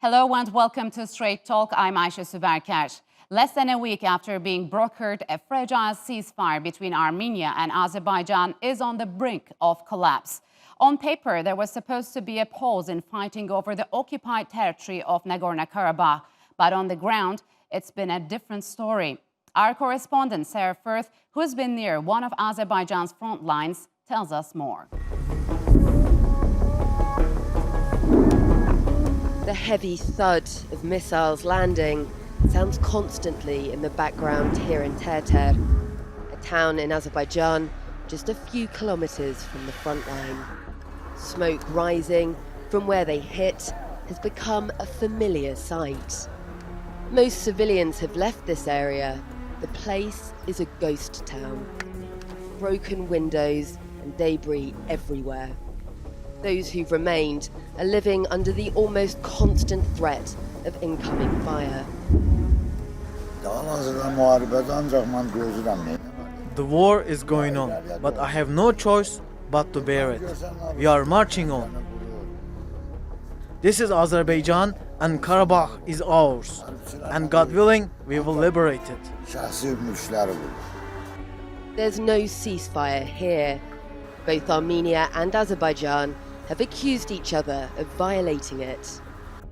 Hello and welcome to Straight Talk. I'm Ayşe Süberker. Less than a week after being brokered, a fragile ceasefire between Armenia and Azerbaijan is on the brink of collapse. On paper, there was supposed to be a pause in fighting over the occupied territory of Nagorno-Karabakh, but on the ground, it's been a different story. Our correspondent, Sarah Firth, who's been near one of Azerbaijan's front lines, tells us more. The heavy thud of missiles landing sounds constantly in the background here in Terter, a town in Azerbaijan just a few kilometers from the front line. Smoke rising from where they hit has become a familiar sight. Most civilians have left this area. The place is a ghost town. Broken windows and debris everywhere. Those who've remained are living under the almost constant threat of incoming fire. The war is going on, but I have no choice but to bear it. We are marching on. This is Azerbaijan and Karabakh is ours. And God willing, we will liberate it. There's no ceasefire here. Both Armenia and Azerbaijan have accused each other of violating it.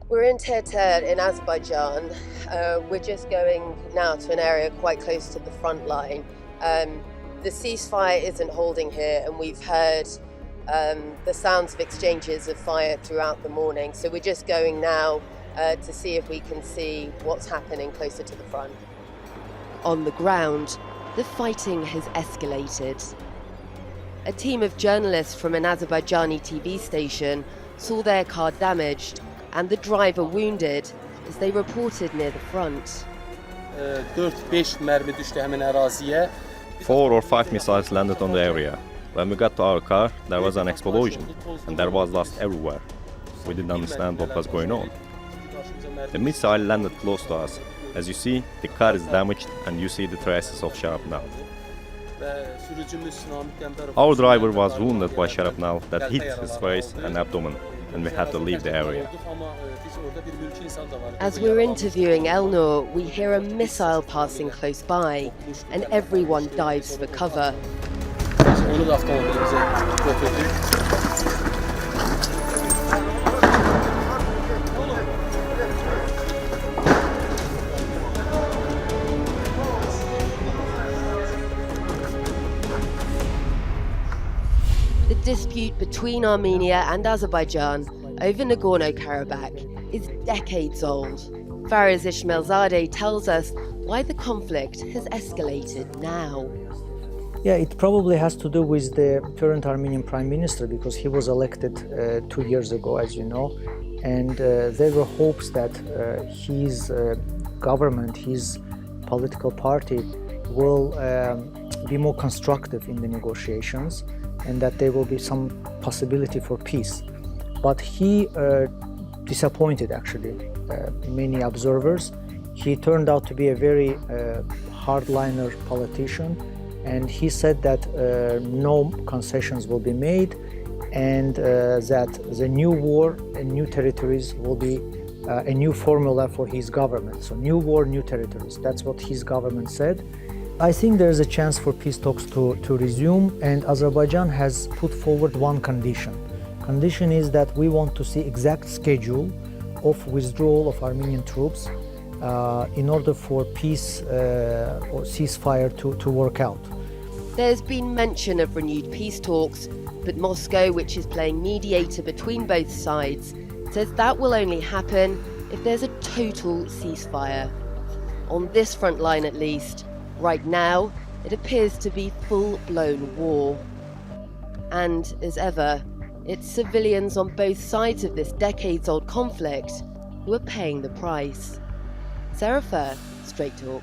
We're in Terter in Azerbaijan. We're just going now to an area quite close to the front line. The ceasefire isn't holding here, and we've heard the sounds of exchanges of fire throughout the morning. So we're just going now to see if we can see what's happening closer to the front. On the ground, the fighting has escalated. A team of journalists from an Azerbaijani TV station saw their car damaged and the driver wounded as they reported near the front. 4-5 mermi düştü hemen araziye. 4 or 5 missiles landed on the area. When we got to our car, there was an explosion and there was dust everywhere. We didn't understand what was going on. The missile landed close to us. As you see, the car is damaged and you see the traces of shrapnel. Our driver was wounded by shrapnel that hit his face and abdomen, and we had to leave the area. As we're interviewing Elnur, we hear a missile passing close by, and everyone dives for cover. The dispute between Armenia and Azerbaijan over Nagorno-Karabakh is decades old. Farid Shafiyev tells us why the conflict has escalated now. Yeah, it probably has to do with the current Armenian Prime Minister, because he was elected 2 years ago, as you know, and there were hopes that his government, his political party will be more constructive in the negotiations, and that there will be some possibility for peace. But he disappointed, actually, many observers. He turned out to be a very hardliner politician, and he said that no concessions will be made, and that the new war and new territories will be a new formula for his government. So new war, new territories. That's what his government said. I think there's a chance for peace talks to resume, and Azerbaijan has put forward one condition. Condition is that we want to see exact schedule of withdrawal of Armenian troops in order for peace or ceasefire to work out. There's been mention of renewed peace talks, but Moscow, which is playing mediator between both sides, says that will only happen if there's a total ceasefire. On this front line at least, right now, it appears to be full-blown war. And, as ever, it's civilians on both sides of this decades-old conflict who are paying the price. Sarah Firth, Straight Talk.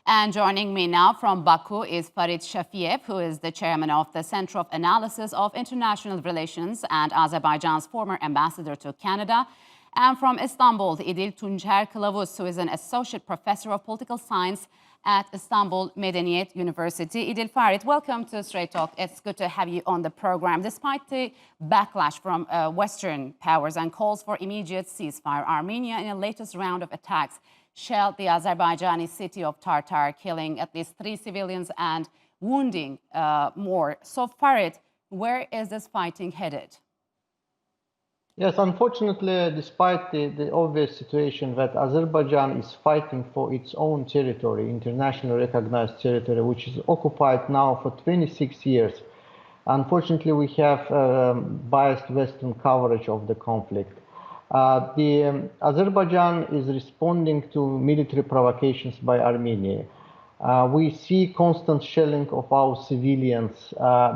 And joining me now from Baku is Farid Shafiyev, who is the chairman of the Center of Analysis of International Relations and Azerbaijan's former ambassador to Canada. And from Istanbul, Idil Tuncer Kilavuz, who is an associate professor of political science at Istanbul Medeniyet University. Idil, Farid, welcome to Straight Talk. It's good to have you on the program. Despite the backlash from Western powers and calls for immediate ceasefire, Armenia, in the latest round of attacks, shelled the Azerbaijani city of Tartar, killing at least 3 civilians and wounding more. So, Farid, where is this fighting headed? Yes, unfortunately, despite the obvious situation that Azerbaijan is fighting for its own territory, internationally recognized territory, which is occupied now for 26 years, unfortunately, we have biased Western coverage of the conflict. Azerbaijan is responding to military provocations by Armenia. We see constant shelling of our civilians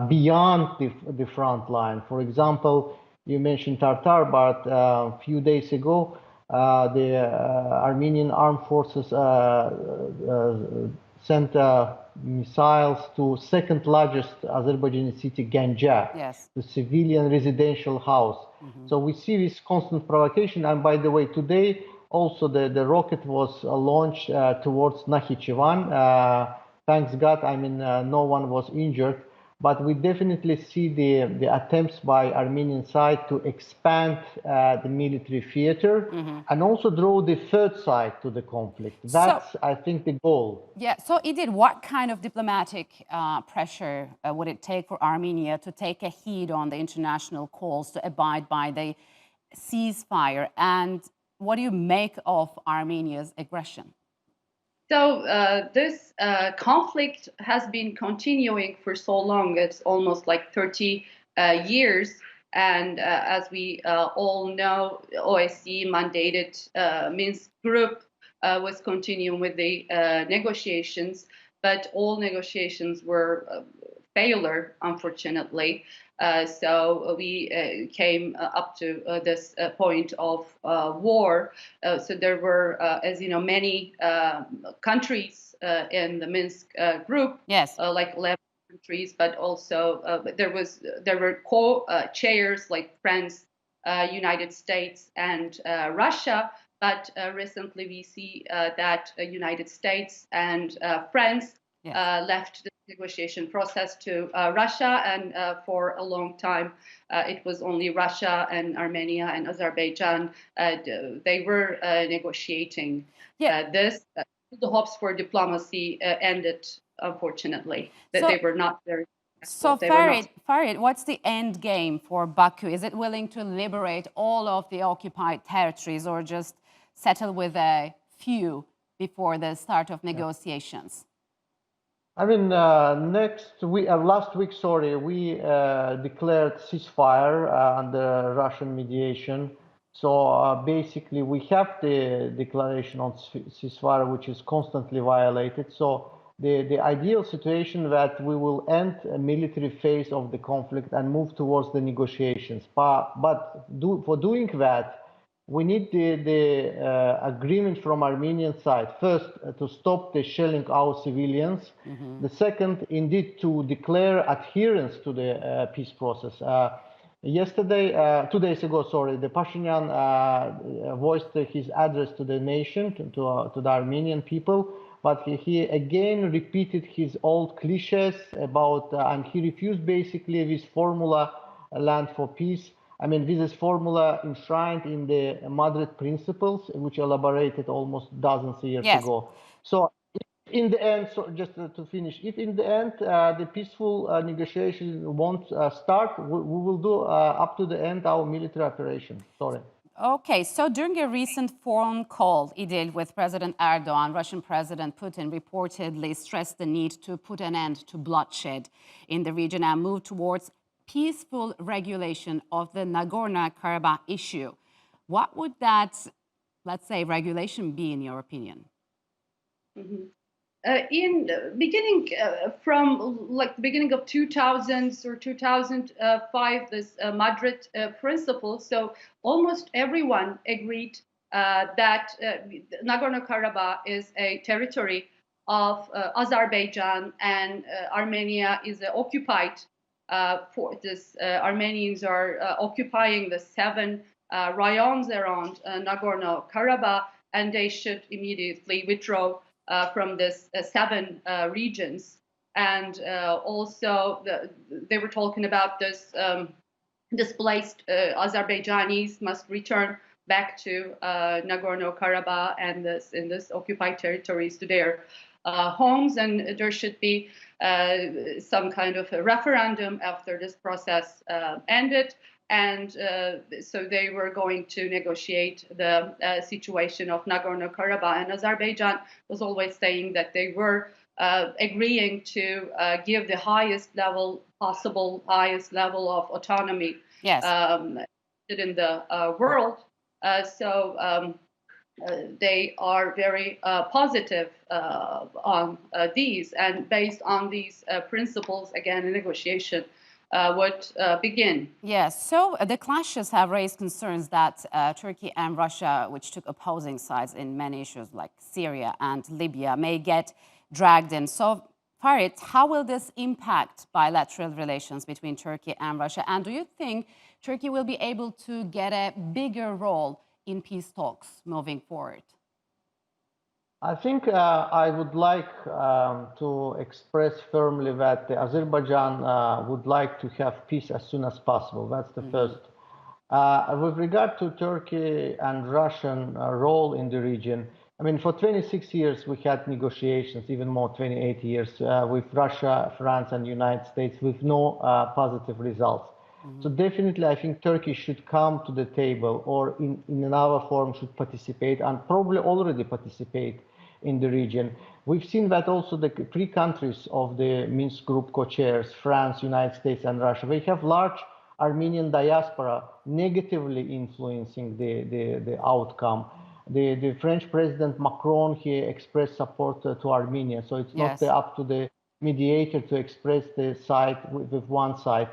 beyond the front line. For example, you mentioned Tartar, but a few days ago, the Armenian armed forces sent missiles to second largest Azerbaijani city, Ganja, Yes. the civilian residential house. So we see this constant provocation. And by the way, today also the rocket was launched towards Nakhichevan. Thanks God, I mean, no one was injured. But we definitely see the attempts by Armenian side to expand the military theater and also draw the third side to the conflict. That's, I think, the goal. Yeah, so Idil, what kind of diplomatic pressure would it take for Armenia to take a heed on the international calls to abide by the ceasefire? And what do you make of Armenia's aggression? So this conflict has been continuing for so long. It's almost like 30 years. And as we all know, OSCE mandated Minsk group was continuing with the negotiations, but all negotiations were failure, unfortunately. So we came up to this point of war. So there were, as you know, many countries in the Minsk group, Yes. like 11 countries, but also there were co-chairs like France, United States, and Russia. But recently we see that United States and France left the negotiation process to Russia, and for a long time it was only Russia and Armenia and Azerbaijan. They were negotiating this. The hopes for diplomacy ended, unfortunately. That they were not very. So, Farid, what's the end game for Baku? Is it willing to liberate all of the occupied territories, or just settle with a few before the start of negotiations? I mean, last week, we declared ceasefire under Russian mediation. So basically, we have the declaration on ceasefire, which is constantly violated. So the ideal situation that we will end a military phase of the conflict and move towards the negotiations. But for doing that, we need the agreement from Armenian side. First, to stop the shelling our civilians. The second, indeed, to declare adherence to the peace process. Yesterday, 2 days ago, the Pashinyan voiced his address to the nation, to the Armenian people, but he again repeated his old cliches about, and he refused basically this formula, land for peace. I mean, this is formula enshrined in the Madrid principles, which elaborated almost dozens of years ago. So in the end, just to finish, if in the end the peaceful negotiation won't start, we will do up to the end our military operation. Okay, so during a recent phone call, Idil, with President Erdogan, Russian President Putin reportedly stressed the need to put an end to bloodshed in the region and move towards peaceful regulation of the Nagorno-Karabakh issue. What would that, let's say, regulation be, in your opinion? In the beginning, from like the beginning of 2000s or 2005, this Madrid principle, so almost everyone agreed that Nagorno-Karabakh is a territory of Azerbaijan, and Armenia is occupied. For this, Armenians are occupying the 7 rayons around Nagorno-Karabakh, and they should immediately withdraw from this 7 regions. And also they were talking about this displaced Azerbaijanis must return back to Nagorno-Karabakh and in this occupied territories to their homes, and there should be some kind of a referendum after this process ended. And so they were going to negotiate the situation of Nagorno-Karabakh, and Azerbaijan was always saying that they were agreeing to give the highest level of autonomy Yes. in the world. They are very positive on these, and based on these principles, again, a negotiation would begin. Yes, so the clashes have raised concerns that Turkey and Russia, which took opposing sides in many issues like Syria and Libya, may get dragged in. So, Farid, how will this impact bilateral relations between Turkey and Russia? And do you think Turkey will be able to get a bigger role in peace talks moving forward? I think I would like to express firmly that Azerbaijan would like to have peace as soon as possible. That's the first. With regard to Turkey and Russian role in the region, I mean, for 26 years we had negotiations, even more, 28 years, with Russia, France, and United States with no positive results. So definitely, I think Turkey should come to the table, or in another form should participate, and probably already participate in the region. We've seen that also the 3 countries of the Minsk Group co-chairs, France, United States, and Russia, they have large Armenian diaspora negatively influencing the outcome. The French President Macron, he expressed support to Armenia, so it's not up to the mediator to express the side with one side.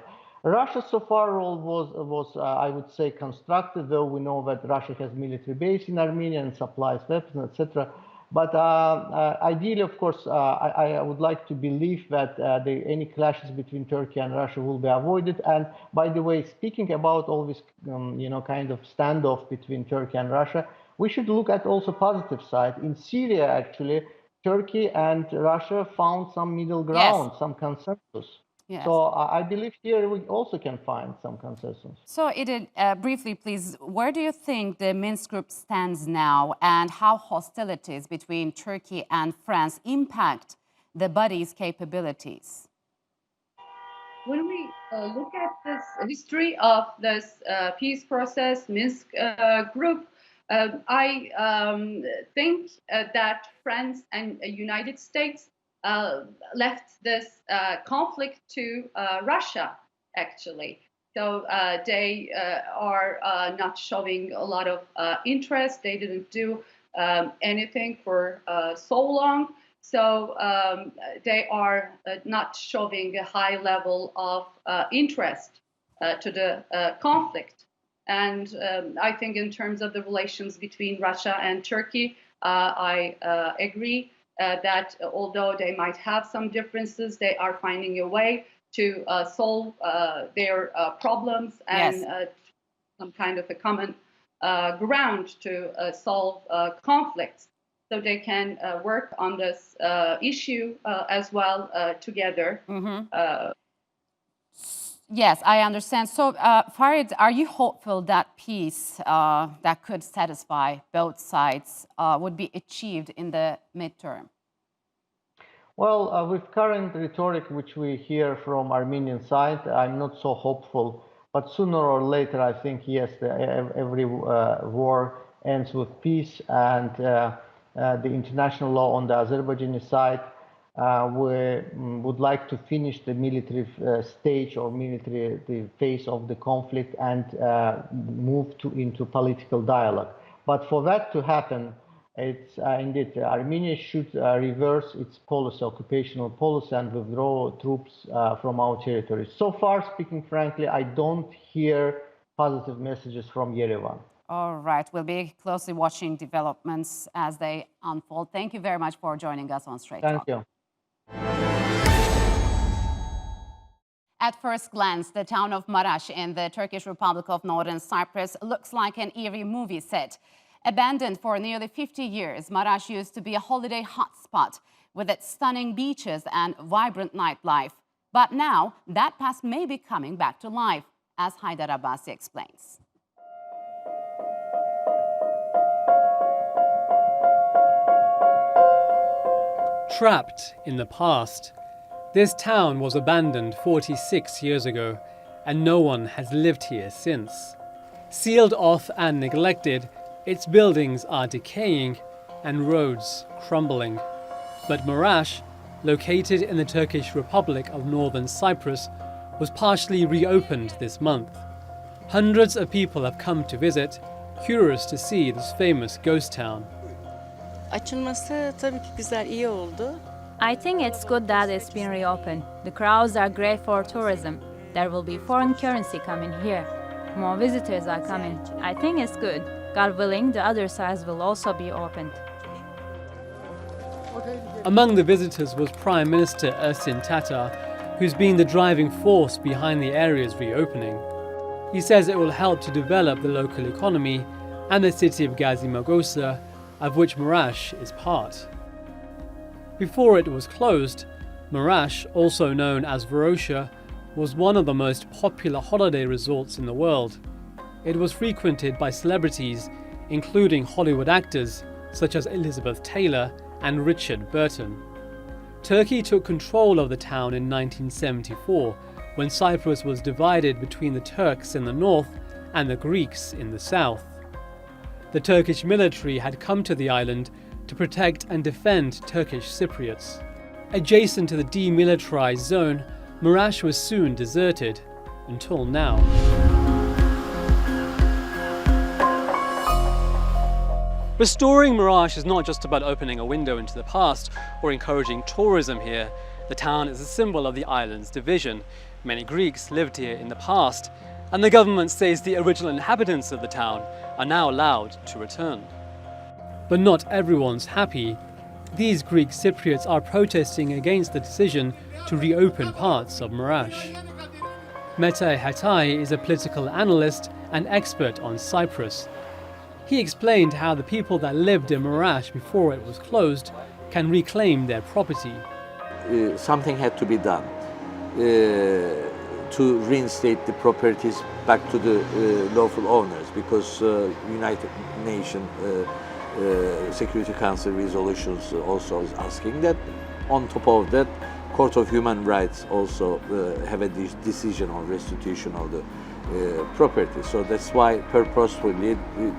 Russia's so far role was I would say, constructive, though we know that Russia has military base in Armenia and supplies weapons, etc. But ideally, of course, I would like to believe that any clashes between Turkey and Russia will be avoided. And by the way, speaking about all this, kind of standoff between Turkey and Russia, we should look at also positive side. In Syria, actually, Turkey and Russia found some middle ground, some consensus. Yes. So I believe here we also can find some consensus. So, Idil, briefly, please, where do you think the Minsk Group stands now, and how hostilities between Turkey and France impact the body's capabilities? When we look at this history of this peace process, Minsk Group, I think that France and United States left this conflict to Russia, actually. So they are not showing a lot of interest. They didn't do anything for so long. So they are not showing a high level of interest to the conflict. And I think in terms of the relations between Russia and Turkey, I agree that although they might have some differences, they are finding a way to solve their problems and some kind of a common ground to solve conflicts. So they can work on this issue as well together. Yes, I understand. So, Farid, are you hopeful that peace that could satisfy both sides would be achieved in the midterm? Well, with current rhetoric which we hear from Armenian side, I'm not so hopeful. But sooner or later, I think, yes, every war ends with peace, and the international law on the Azerbaijani side we would like to finish the military stage or the phase of the conflict and move into political dialogue. But for that to happen, it's indeed Armenia should reverse its policy, occupational policy, and withdraw troops from our territories. So far, speaking frankly, I don't hear positive messages from Yerevan. All right, we'll be closely watching developments as they unfold. Thank you very much for joining us on Straight Talk. Thank you. At first glance, the town of Maraş in the Turkish Republic of Northern Cyprus looks like an eerie movie set. Abandoned for nearly 50 years, Maraş used to be a holiday hotspot with its stunning beaches and vibrant nightlife. But now, that past may be coming back to life, as Haydar Abbasi explains. Trapped in the past, this town was abandoned 46 years ago, and no one has lived here since. Sealed off and neglected, its buildings are decaying and roads crumbling. But Maraş, located in the Turkish Republic of Northern Cyprus, was partially reopened this month. Hundreds of people have come to visit, curious to see this famous ghost town. Açılması tabii ki güzel, iyi oldu. I think it's good that it's been reopened. The crowds are great for tourism. There will be foreign currency coming here. More visitors are coming. I think it's good. God willing, the other sides will also be opened. Among the visitors was Prime Minister Ersin Tatar, who's been the driving force behind the area's reopening. He says it will help to develop the local economy and the city of Gazimagosa, of which Maraş is part. Before it was closed, Maraş, also known as Varosha, was one of the most popular holiday resorts in the world. It was frequented by celebrities, including Hollywood actors such as Elizabeth Taylor and Richard Burton. Turkey took control of the town in 1974, when Cyprus was divided between the Turks in the north and the Greeks in the south. The Turkish military had come to the island to protect and defend Turkish Cypriots. Adjacent to the demilitarized zone, Maraş was soon deserted, until now. Restoring Maraş is not just about opening a window into the past or encouraging tourism here. The town is a symbol of the island's division. Many Greeks lived here in the past, and the government says the original inhabitants of the town are now allowed to return. But not everyone's happy. These Greek Cypriots are protesting against the decision to reopen parts of Maraş. Mete Hatay is a political analyst and expert on Cyprus. He explained how the people that lived in Maraş before it was closed can reclaim their property. Something had to be done to reinstate the properties back to the lawful owners, because United Nations Security Council resolutions also is asking that. On top of that, Court of Human Rights also have a decision on restitution of the property. So that's why purposefully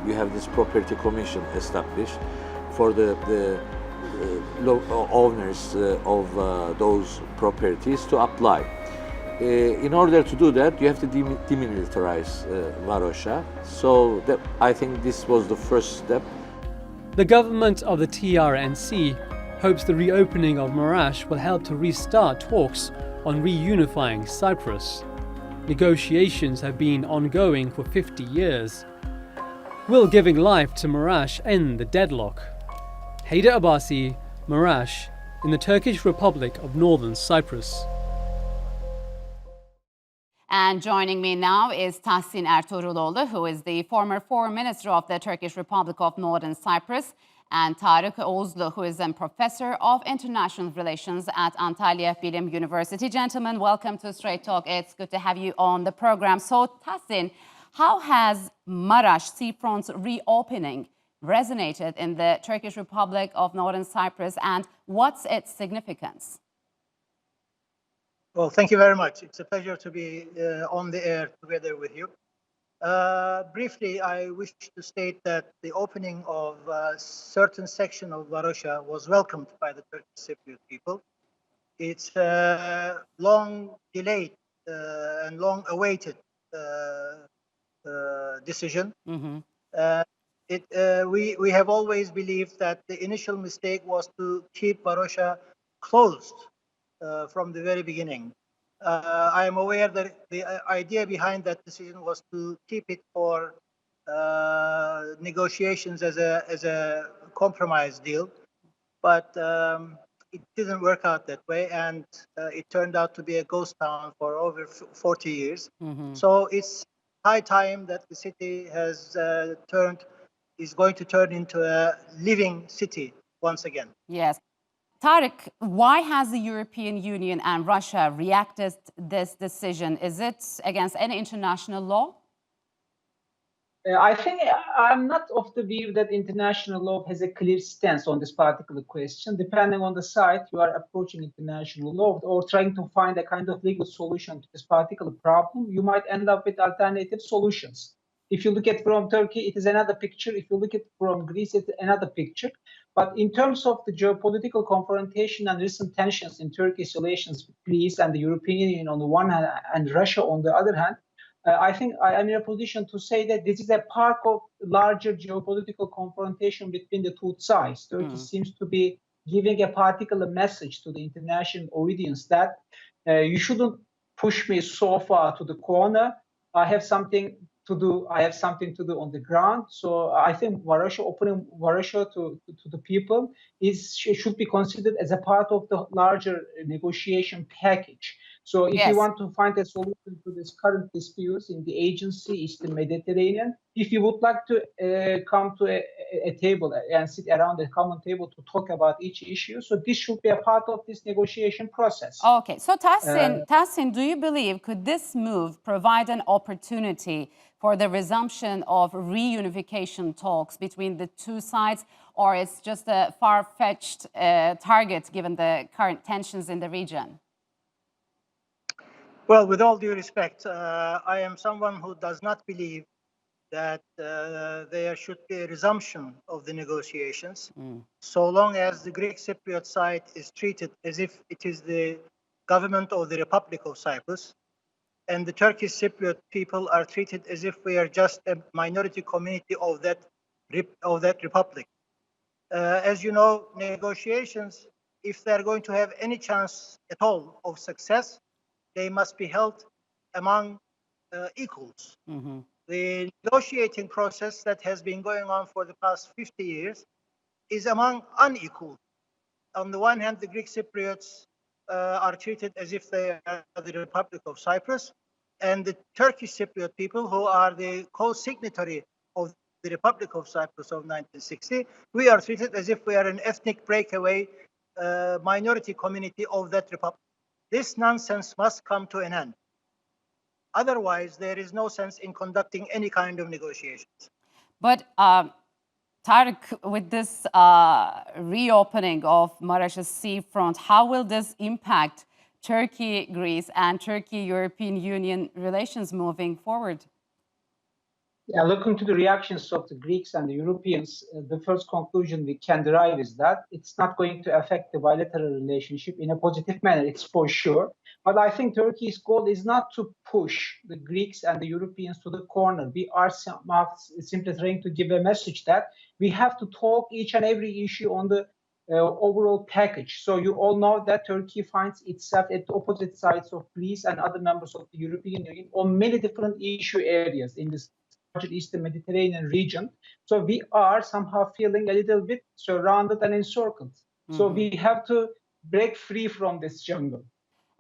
you have this property commission established for the owners of those properties to apply. In order to do that, you have to demilitarize Varosha. So I think this was the first step. The government of the TRNC hopes the reopening of Maraş will help to restart talks on reunifying Cyprus. Negotiations have been ongoing for 50 years. Will giving life to Maraş end the deadlock? Haydar Abbasi, Maraş, in the Turkish Republic of Northern Cyprus. And joining me now is Tahsin Ertugruloglu, who is the former Foreign Minister of the Turkish Republic of Northern Cyprus, and Tarik Oguzlu, who is a professor of international relations at Antalya Bilim University. Gentlemen, welcome to Straight Talk. It's good to have you on the program. So, Tahsin, how has Maraş seafront's reopening resonated in the Turkish Republic of Northern Cyprus, and what's its significance? Well, thank you very much. It's a pleasure to be on the air together with you. Briefly, I wish to state that the opening of a certain section of Varosha was welcomed by the Turkish Cypriot people. It's a long delayed and long awaited decision. Mm-hmm. We have always believed that the initial mistake was to keep Varosha closed from the very beginning. I am aware that the idea behind that decision was to keep it for negotiations as a compromise deal, but it didn't work out that way, and it turned out to be a ghost town for over 40 years. Mm-hmm. So it's high time that the city has turned is going to turn into a living city once again. Yes. Tarik, why has the European Union and Russia reacted to this decision? Is it against any international law? I think I'm not of the view that international law has a clear stance on this particular question. Depending on the side you are approaching international law or trying to find a kind of legal solution to this particular problem, you might end up with alternative solutions. If you look at from Turkey, it is another picture. If you look at from Greece, it's another picture. But in terms of the geopolitical confrontation and recent tensions in Turkey's relations with Greece and the European Union on the one hand and Russia on the other hand, I think I am in a position to say that this is a part of larger geopolitical confrontation between the two sides. Turkey seems to be giving a particular message to the international audience that you shouldn't push me so far to the corner. I have something to do. I have something to do on the ground. So I think Russia opening Russia to the people should be considered as a part of the larger negotiation package. So if you want to find a solution to this current disputes in the agency, Eastern Mediterranean, if you would like to come to a table and sit around a common table to talk about each issue, so this should be a part of this negotiation process. Okay, so Tahsin, do you believe could this move provide an opportunity for the resumption of reunification talks between the two sides, or it's just a far-fetched target given the current tensions in the region? Well, with all due respect, I am someone who does not believe that there should be a resumption of the negotiations, so long as the Greek Cypriot side is treated as if it is the government of the Republic of Cyprus, and the Turkish Cypriot people are treated as if we are just a minority community of that republic. As you know, negotiations, if they're going to have any chance at all of success, they must be held among equals. The negotiating process that has been going on for the past 50 years is among unequal. On the one hand, the Greek Cypriots are treated as if they are the Republic of Cyprus, and the Turkish Cypriot people, who are the co-signatory of the Republic of Cyprus of 1960, we are treated as if we are an ethnic breakaway minority community of that republic. This nonsense must come to an end. Otherwise, there is no sense in conducting any kind of negotiations. But Tarik, with this reopening of Maraş's seafront, how will this impact Turkey, Greece, and Turkey-European Union relations moving forward? Yeah, looking to the reactions of the Greeks and the Europeans, the first conclusion we can derive is that it's not going to affect the bilateral relationship in a positive manner, it's for sure. But I think Turkey's goal is not to push the Greeks and the Europeans to the corner. We are simply trying to give a message that we have to talk each and every issue on the overall package. So you all know that Turkey finds itself at the opposite sides of Greece and other members of the European Union on many different issue areas in this Eastern Mediterranean region. So we are somehow feeling a little bit surrounded and encircled. So we have to break free from this jungle.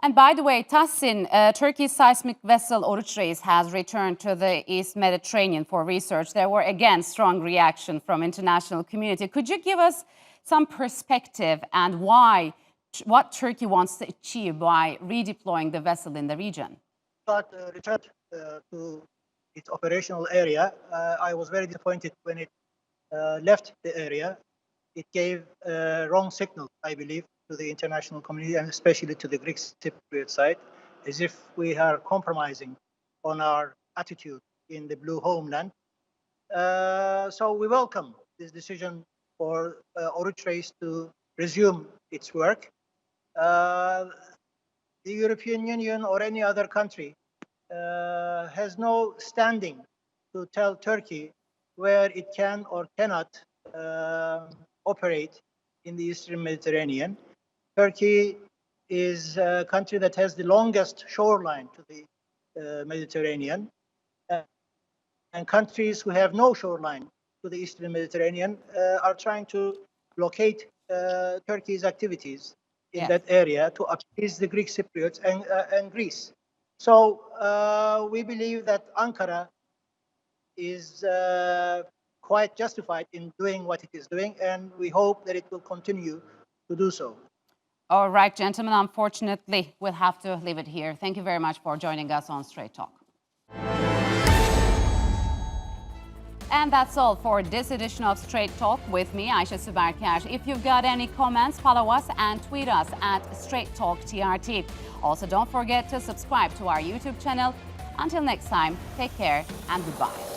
And by the way, Tahsin, Turkey's seismic vessel Oruç Reis has returned to the East Mediterranean for research. There were again strong reaction from international community. Could you give us some perspective and what Turkey wants to achieve by redeploying the vessel in the region? Returned to its operational area. I was very disappointed when it left the area. It gave a wrong signal, I believe, to the international community and especially to the Greek Cypriot side, as if we are compromising on our attitude in the blue homeland. So we welcome this decision for Oruç Reis to resume its work. The European Union or any other country has no standing to tell Turkey where it can or cannot operate in the Eastern Mediterranean. Turkey is a country that has the longest shoreline to the Mediterranean, and countries who have no shoreline to the Eastern Mediterranean are trying to locate Turkey's activities in that area to appease the Greek Cypriots and Greece. So we believe that Ankara is quite justified in doing what it is doing, and we hope that it will continue to do so. All right, gentlemen, unfortunately, we'll have to leave it here. Thank you very much for joining us on Straight Talk. And that's all for this edition of Straight Talk with me, Ayşe Süberker. If you've got any comments, follow us and tweet us at Straight Talk TRT. Also, don't forget to subscribe to our YouTube channel. Until next time, take care and goodbye.